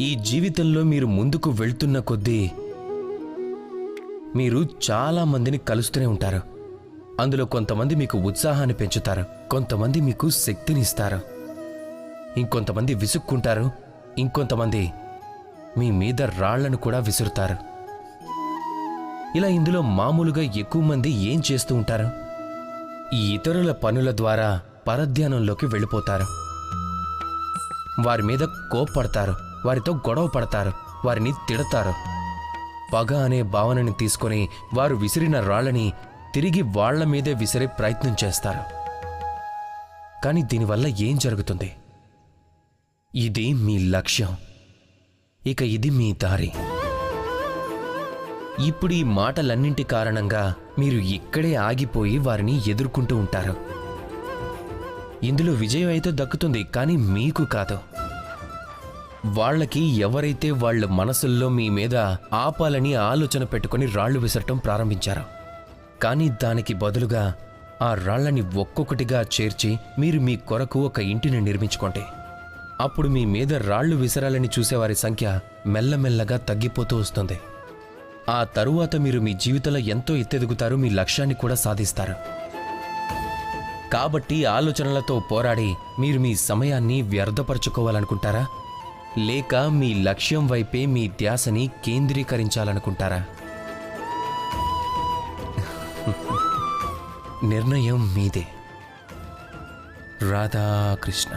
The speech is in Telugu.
ఈ జీవితంలో మీరు ముందుకు వెళ్తున్న కొద్దీ మీరు చాలా మందిని కలుస్తూనే ఉంటారు. అందులో కొంతమంది మీకు ఉత్సాహాన్ని పెంచుతారు, కొంతమంది మీకు శక్తిని ఇస్తారు, ఇంకొంతమంది విసుక్కుంటారు, ఇంకొంతమంది మీ మీద రాళ్లను కూడా విసురుతారు. ఇలా ఇందులో మామూలుగా ఎక్కువ మంది ఏం చేస్తూ ఉంటారు? ఈ ఇతరుల పనుల ద్వారా పరధ్యానంలోకి వెళ్ళిపోతారు. వారి మీద కోప్పడతారు, వారితో గొడవ పడతారు, వారిని తిడతారు. పగ అనే భావనని తీసుకొని వారు విసిరిన రాళ్లని తిరిగి వాళ్ల మీదే విసిరే ప్రయత్నం చేస్తారు. కానీ దీనివల్ల ఏం జరుగుతుంది? ఇది మీ లక్ష్యం, ఇక ఇది మీ దారి. ఇప్పుడు ఈ మాటలన్నింటి కారణంగా మీరు ఇక్కడే ఆగిపోయి వారిని ఎదుర్కొంటూ ఉంటారు. ఇందులో విజయం అయితే దక్కుతుంది, కానీ మీకు కాదు. వాళ్లకి ఎవరైతే వాళ్ళ మనసుల్లో మీ మీద ఆపాలని ఆలోచన పెట్టుకుని రాళ్లు విసరటం ప్రారంభించారో, కానీ దానికి బదులుగా ఆ రాళ్లని ఒక్కొక్కటిగా చేర్చి మీరు మీ కొరకు ఒక ఇంటిని నిర్మించుకోండి. అప్పుడు మీ మీద రాళ్లు విసరాలని చూసేవారి సంఖ్య మెల్లమెల్లగా తగ్గిపోతూ వస్తుంది. ఆ తరువాత మీరు మీ జీవితంలో ఎంతో ఎత్తెదుగుతారు, మీ లక్ష్యాన్ని కూడా సాధిస్తారు. కాబట్టి ఆలోచనలతో పోరాడి మీరు మీ సమయాన్ని వ్యర్థపరచుకోవాలనుకుంటారా? లేక మీ లక్ష్యం వైపే మీ ధ్యాసని కేంద్రీకరించాలనుకుంటారా? నిర్ణయం మీదే. రాధాకృష్ణ.